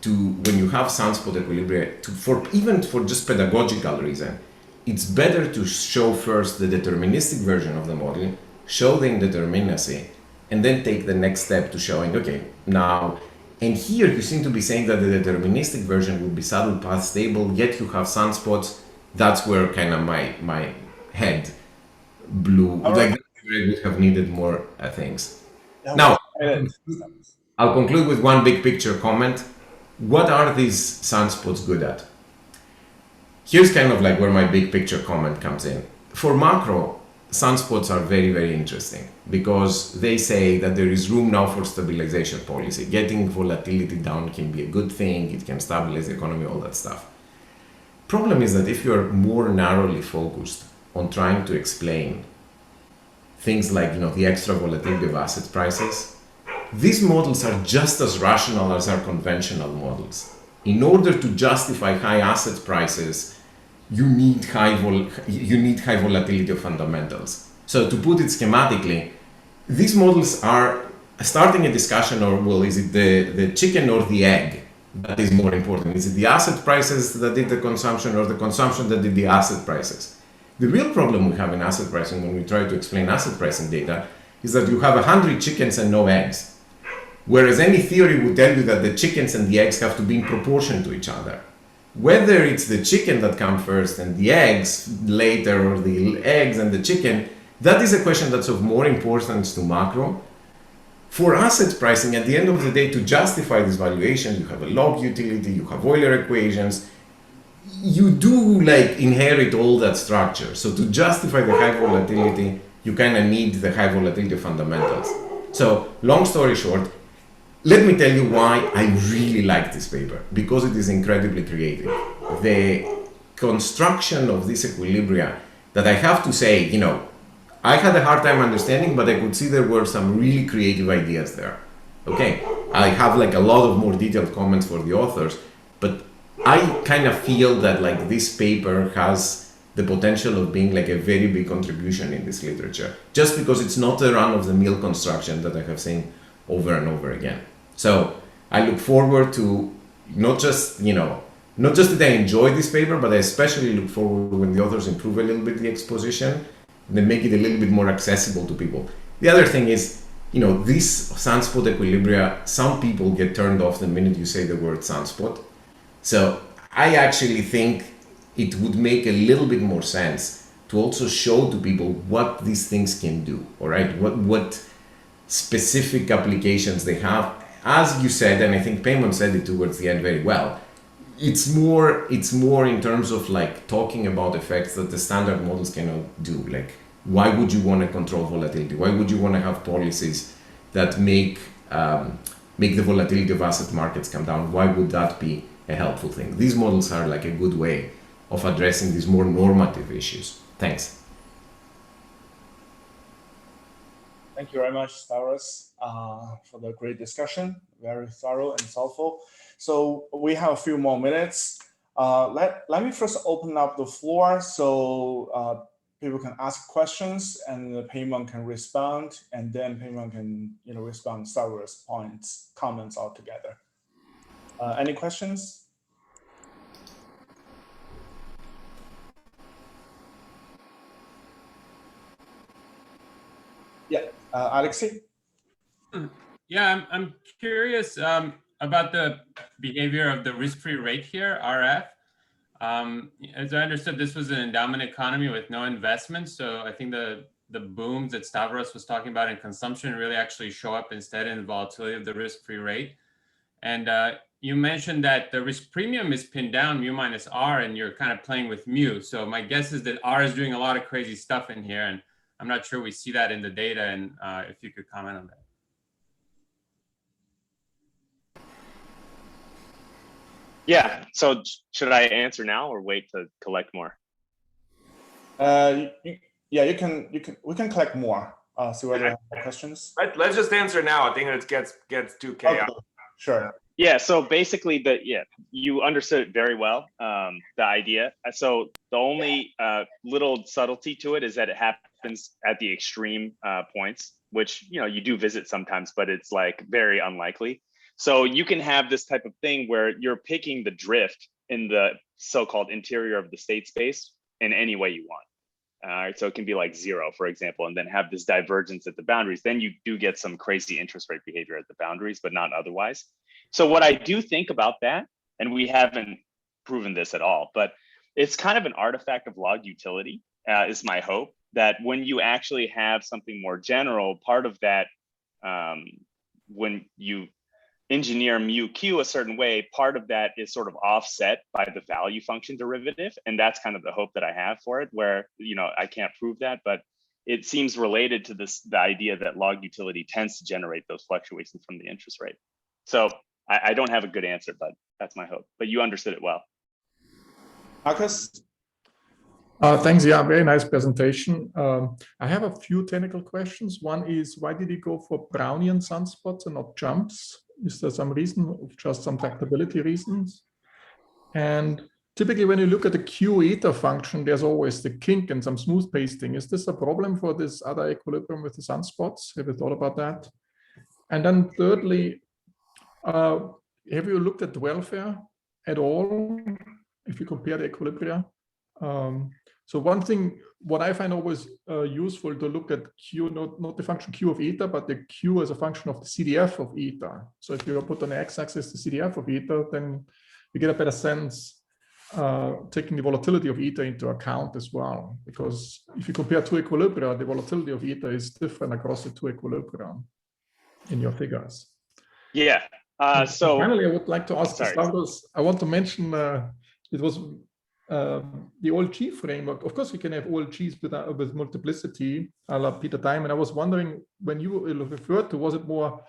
when you have sunspot equilibria, even for just pedagogical reason, it's better to show first the deterministic version of the model, show the indeterminacy, and then take the next step to showing, okay, now, and here you seem to be saying that the deterministic version would be saddle path stable, yet you have sunspots. That's where kind of my head blew. That would have needed more things. Now, I'll conclude with one big picture comment. What are these sunspots good at? Here's kind of where my big picture comment comes in. For macro, sunspots are very, very interesting because they say that there is room now for stabilization policy. Getting volatility down can be a good thing. It can stabilize the economy, all that stuff. Problem is that if you're more narrowly focused on trying to explain things like the extra volatility of asset prices, these models are just as rational as our conventional models. In order to justify high asset prices, you need high volatility of fundamentals. So to put it schematically, these models are starting a discussion, is it the chicken or the egg that is more important? Is it the asset prices that did the consumption or the consumption that did the asset prices? The real problem we have in asset pricing when we try to explain asset pricing data is that you have 100 chickens and no eggs. Whereas any theory would tell you that the chickens and the eggs have to be in proportion to each other. Whether it's the chicken that comes first and the eggs later, or the eggs and the chicken, that is a question that's of more importance to macro. For asset pricing, at the end of the day, to justify this valuation, you have a log utility, you have Euler equations, you do inherit all that structure. So to justify the high volatility, you kind of need the high volatility fundamentals. So long story short, let me tell you why I really like this paper, because it is incredibly creative. The construction of this equilibria that I have to say, I had a hard time understanding, but I could see there were some really creative ideas there. Okay, I have a lot of more detailed comments for the authors, but I kind of feel that this paper has the potential of being a very big contribution in this literature, just because it's not a run-of-the-mill construction that I have seen over and over again. So I look forward to not just that I enjoy this paper, but I especially look forward when the authors improve a little bit the exposition and then make it a little bit more accessible to people. The other thing is, this sunspot equilibria, some people get turned off the minute you say the word sunspot. So I actually think it would make a little bit more sense to also show to people what these things can do, all right? What specific applications they have. As you said, and I think Paymon said it towards the end very well, it's more in terms of talking about effects that the standard models cannot do. Why would you want to control volatility? Why would you want to have policies that make the volatility of asset markets come down? Why would that be a helpful thing? These models are a good way of addressing these more normative issues. Thanks. Thank you very much, Stavros, for the great discussion. Very thorough and thoughtful. So we have a few more minutes. Let me first open up the floor. So people can ask questions, and Paymon can respond, and then Paymon can respond Stavros' points, comments all together. Any questions? Yeah, Alexei. Yeah, I'm curious about the behavior of the risk-free rate here, RF. As I understood, this was an endowment economy with no investment. So I think the booms that Stavros was talking about in consumption really actually show up instead in the volatility of the risk-free rate. And you mentioned that the risk premium is pinned down mu minus R, and you're kind of playing with mu. So my guess is that R is doing a lot of crazy stuff in here, and I'm not sure we see that in the data. And if you could comment on that. Yeah. So should I answer now or wait to collect more? Yeah, we can collect more. See whether you have more questions. Let's just answer now. I think it gets too chaotic. Okay, sure. Yeah. So basically, you understood it very well. The idea. So the only little subtlety to it is that it happens at the extreme points, which you do visit sometimes, but it's like very unlikely. So you can have this type of thing where you're picking the drift in the so-called interior of the state space in any way you want. All right, so it can be like 0, for example, and then have this divergence at the boundaries. Then you do get some crazy interest rate behavior at the boundaries, but not otherwise. So what I do think about that, and we haven't proven this at all, but it's kind of an artifact of log utility, is my hope, that when you actually have something more general, part of that, when you engineer mu q a certain way, part of that is sort of offset by the value function derivative. And that's kind of the hope that I have for it, where, I can't prove that, but it seems related to the idea that log utility tends to generate those fluctuations from the interest rate. So I don't have a good answer, but that's my hope. But you understood it well. Marcus? Thanks. Yeah, very nice presentation. I have a few technical questions. One is, why did you go for Brownian sunspots and not jumps? Is there some reason, just some tractability reasons? And typically when you look at the Q eta function, there's always the kink and some smooth pasting. Is this a problem for this other equilibrium with the sunspots? Have you thought about that? And then thirdly, have you looked at welfare at all, if you compare the equilibria? So one thing, what I find always useful to look at Q, not the function Q of eta, but the Q as a function of the CDF of eta. So if you put on the x-axis the CDF of eta, then you get a better sense taking the volatility of eta into account as well. Because if you compare two equilibria, the volatility of eta is different across the two equilibria in your figures. Yeah. So finally, I would like to ask Stavros, I want to mention it was the OLG framework. Of course, we can have OLGs with multiplicity, a la Peter Diamond. I was wondering, when you referred to, was it more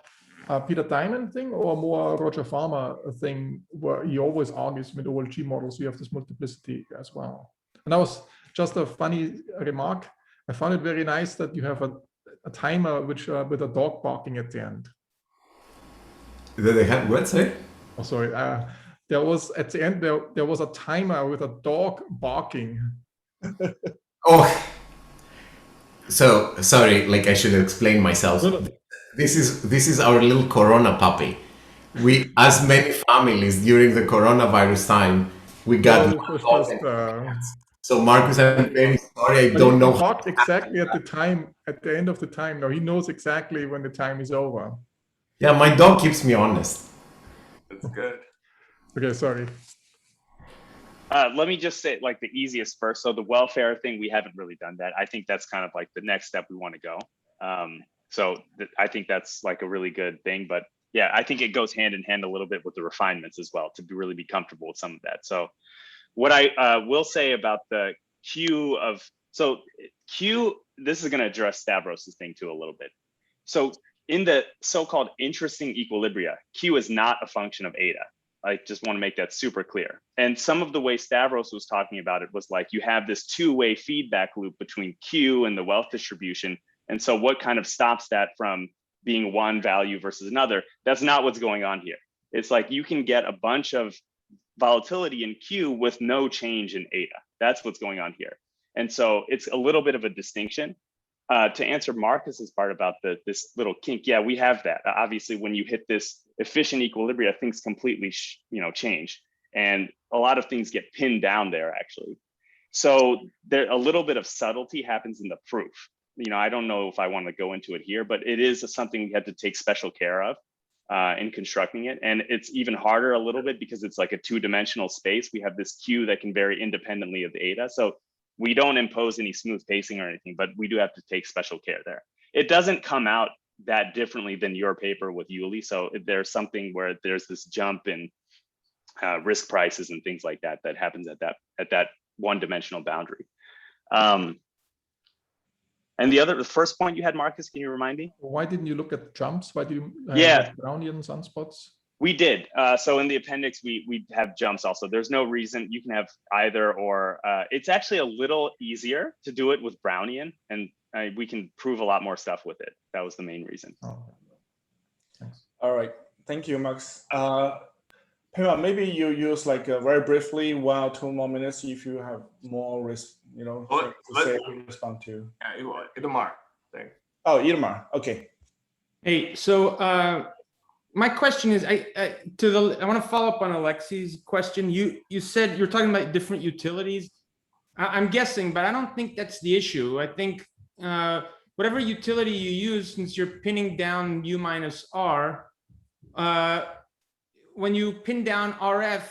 a Peter Diamond thing or more Roger Farmer thing, where he always argues with OLG models, you have this multiplicity as well? And that was just a funny remark. I found it very nice that you have a timer which with a dog barking at the end. That they had what, say? Oh, sorry. There was at the end there was a timer with a dog barking. Oh, so sorry. Like I should explain myself. No. This is our little Corona puppy. We, as many families during the coronavirus time, we got. So Marcus, I'm very sorry. I don't know. He barked exactly at the time, at the end of the time. Now he knows exactly when the time is over. Yeah, my dog keeps me honest. That's good. Okay, sorry. Let me just say, like, the easiest first. So the welfare thing, we haven't really done that. I think that's kind of like the next step we want to go. I think that's like a really good thing. But yeah, I think it goes hand in hand a little bit with the refinements as well to really be comfortable with some of that. So what I will say about the Q, this is going to address Stavros' thing too a little bit. So in the so-called interesting equilibria, Q is not a function of eta. I just want to make that super clear. And some of the way Stavros was talking about it was like you have this two-way feedback loop between Q and the wealth distribution. And so what kind of stops that from being one value versus another? That's not what's going on here. It's like you can get a bunch of volatility in Q with no change in eta. That's what's going on here. And so it's a little bit of a distinction. To answer Marcus's part about this little kink, yeah, we have that. Obviously, when you hit this efficient equilibria, things completely change, and a lot of things get pinned down there actually. So there, a little bit of subtlety happens in the proof. I don't know if I want to go into it here, but it is something we had to take special care of in constructing it. And it's even harder a little bit because it's like a two-dimensional space. We have this Q that can vary independently of the eta. So we don't impose any smooth pacing or anything, but we do have to take special care there. It doesn't come out that differently than your paper with Yuli. So there's something where there's this jump in risk prices and things like that that happens at that one-dimensional boundary. And the first point you had, Marcus, can you remind me? Why didn't you look at jumps? Why do you have Brownian sunspots? We did. So in the appendix, we have jumps also. There's no reason you can have either or. It's actually a little easier to do it with Brownian, and we can prove a lot more stuff with it. That was the main reason. Oh, thanks. All right, thank you, Max. Paymon, maybe you use very briefly 1 or 2 more minutes if you have more respond to. Yeah, Itamar. Thanks. Oh, Itamar. Okay. Hey, so my question is, I want to follow up on Alexi's question. You said you're talking about different utilities. I'm guessing, but I don't think that's the issue. I think whatever utility you use, since you're pinning down U minus R, when you pin down RF,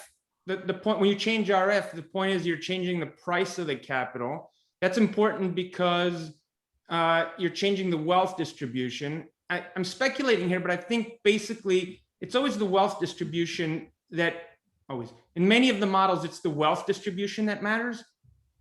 the point when you change RF, the point is you're changing the price of the capital. That's important because you're changing the wealth distribution. I'm speculating here, but I think basically it's always the wealth distribution that in many of the models, it's the wealth distribution that matters,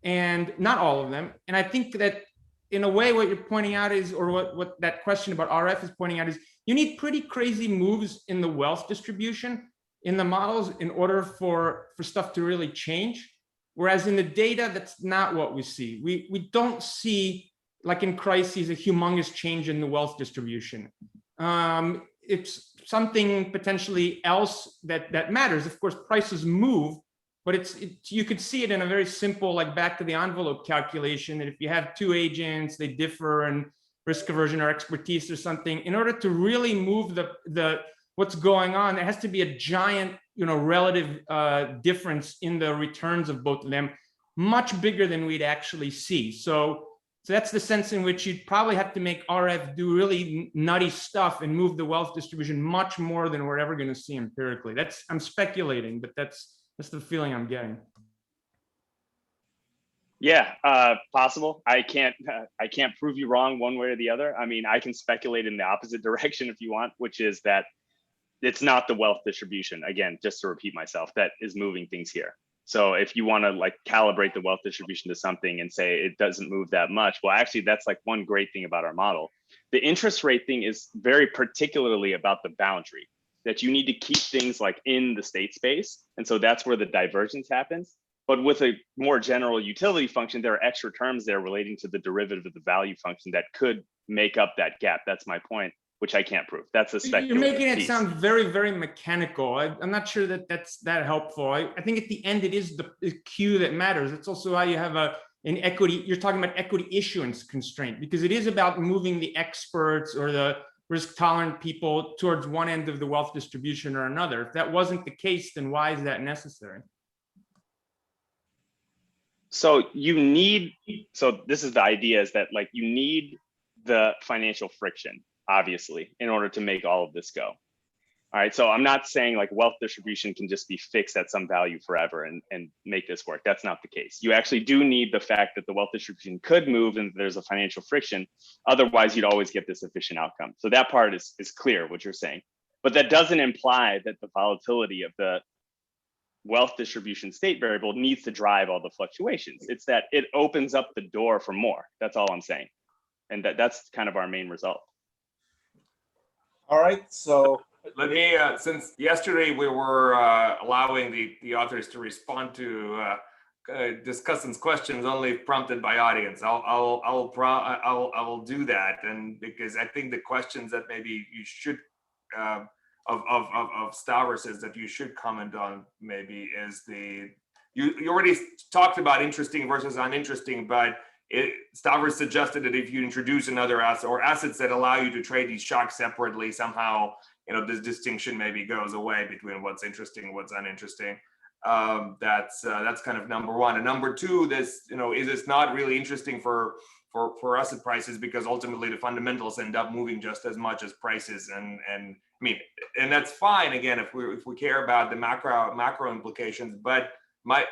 and not all of them. And I think that in a way, what you're pointing out is, or what that question about RF is pointing out is, you need pretty crazy moves in the wealth distribution in the models in order for stuff to really change. Whereas in the data, that's not what we see. We don't see, like in crises, a humongous change in the wealth distribution. It's something potentially else that matters. Of course, prices move, but you could see it in a very simple, like back to the envelope calculation, that if you have 2 agents, they differ in risk aversion or expertise or something. In order to really move the what's going on, there has to be a giant, relative difference in the returns of both of them, much bigger than we'd actually see. So that's the sense in which you'd probably have to make RF do really nutty stuff and move the wealth distribution much more than we're ever going to see empirically. I'm speculating, but that's the feeling I'm getting. Yeah, possible. I can't prove you wrong one way or the other. I mean, I can speculate in the opposite direction if you want, which is that it's not the wealth distribution, again, just to repeat myself, that is moving things here. So if you want to calibrate the wealth distribution to something and say it doesn't move that much, well, actually, that's one great thing about our model. The interest rate thing is very particularly about the boundary, that you need to keep things in the state space. And so that's where the divergence happens. But with a more general utility function, there are extra terms there relating to the derivative of the value function that could make up that gap. That's my point, which I can't prove. That's a speculative You're making it piece. sound very, very mechanical. I'm not sure that that's that helpful. I think at the end, it is the Q that matters. It's also how you have an equity. You're talking about equity issuance constraint, because it is about moving the experts or the risk tolerant people towards one end of the wealth distribution or another. If that wasn't the case, then why is that necessary? So this is the idea, is that you need the financial friction, obviously, in order to make all of this go. All right, so I'm not saying wealth distribution can just be fixed at some value forever and make this work. That's not the case. You actually do need the fact that the wealth distribution could move and there's a financial friction. Otherwise, you'd always get this efficient outcome. So that part is clear, what you're saying. But that doesn't imply that the volatility of the wealth distribution state variable needs to drive all the fluctuations. It's that it opens up the door for more. That's all I'm saying. And that's kind of our main result. All right, so let me, since yesterday we were allowing the authors to respond to Discussant's questions only prompted by audience, I will do that, and because I think the questions that maybe you should of Stavros is that you should comment on maybe is the you already talked about interesting versus uninteresting, but Stavros suggested that if you introduce another asset or assets that allow you to trade these shocks separately, somehow, this distinction maybe goes away between what's interesting and what's uninteresting. That's kind of number one. And number two, this, is this not really interesting for asset prices, because ultimately the fundamentals end up moving just as much as prices, and I mean, and that's fine again if we care about the macro implications. But my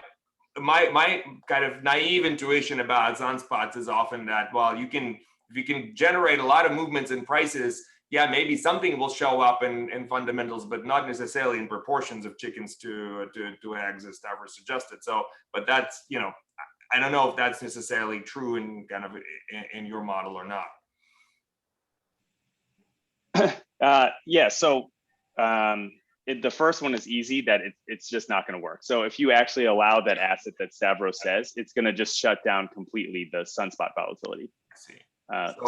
kind of naive intuition about sunspots is often that, well, if you can generate a lot of movements in prices, yeah, maybe something will show up in fundamentals, but not necessarily in proportions of chickens to eggs, as Stavros suggested. So, but that's, I don't know if that's necessarily true in kind of in your model or not. Yeah. So the first one is easy, that it's just not going to work. So if you actually allow that asset that Stavros says, it's going to just shut down completely the sunspot volatility. I see.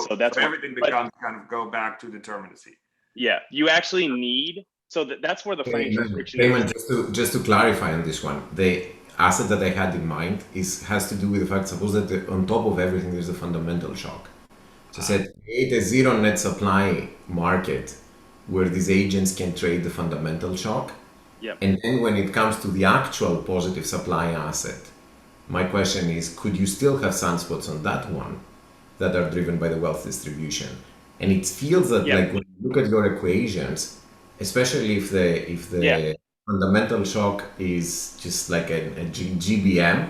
So that's everything becomes kind of go back to determinacy. Yeah, you actually need, so that's where the financial friction is. Paymon, just to clarify on this one, the asset that I had in mind has to do with the fact, suppose that on top of everything there's a fundamental shock. So said create a zero net supply market where these agents can trade the fundamental shock. Yep. And then when it comes to the actual positive supply asset, my question is, could you still have sunspots on that one that are driven by the wealth distribution? And it feels that like when you look at your equations, especially if the fundamental shock is just like a GBM,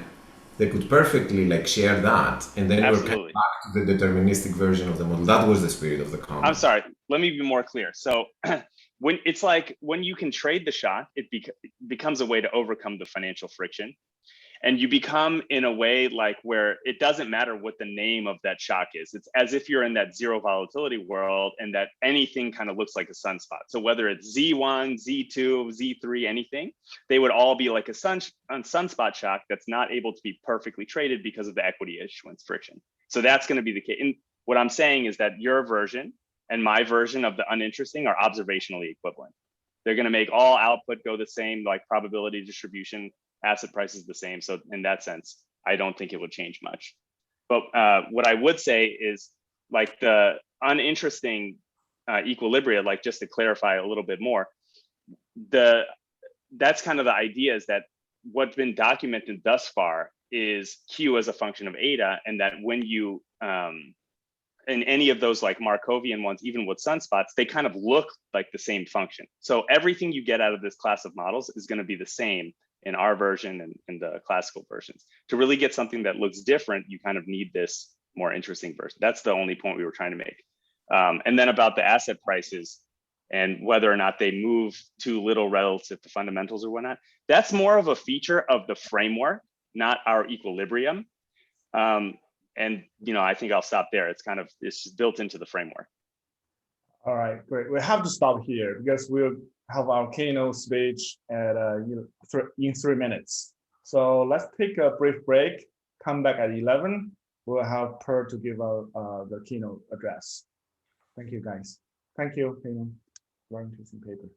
they could perfectly like share that, and then we're kind of back to the deterministic version of the model. That was the spirit of the comment. I'm sorry, let me be more clear. So when it's like when you can trade the shock, it becomes a way to overcome the financial friction. And you become in a way like where it doesn't matter what the name of that shock is. It's as if you're in that zero volatility world, and that anything kind of looks like a sunspot. So whether it's Z1, Z2, Z3, anything, they would all be like a sunspot shock that's not able to be perfectly traded because of the equity issuance friction. So that's going to be the case. And what I'm saying is that your version and my version of the uninteresting are observationally equivalent. They're going to make all output go the same, like probability distribution, asset price is the same. So in that sense, I don't think it would change much. But what I would say is like the uninteresting equilibria, like just to clarify a little bit more, that's kind of the idea, is that what's been documented thus far is Q as a function of eta, and that when you, in any of those like Markovian ones, even with sunspots, they kind of look like the same function. So everything you get out of this class of models is going to be the same in our version and in the classical versions. To really get something that looks different, you kind of need this more interesting version. That's the only point we were trying to make. And then about the asset prices and whether or not they move too little relative to fundamentals or whatnot, that's more of a feature of the framework, not our equilibrium. And I think I'll stop there. It's built into the framework. All right, great. We have to stop here because we'll have our keynote speech at in 3 minutes. So let's take a brief break. Come back at 11. We'll have Per to give out the keynote address. Thank you, guys. Thank you, Paymon. Very interesting paper.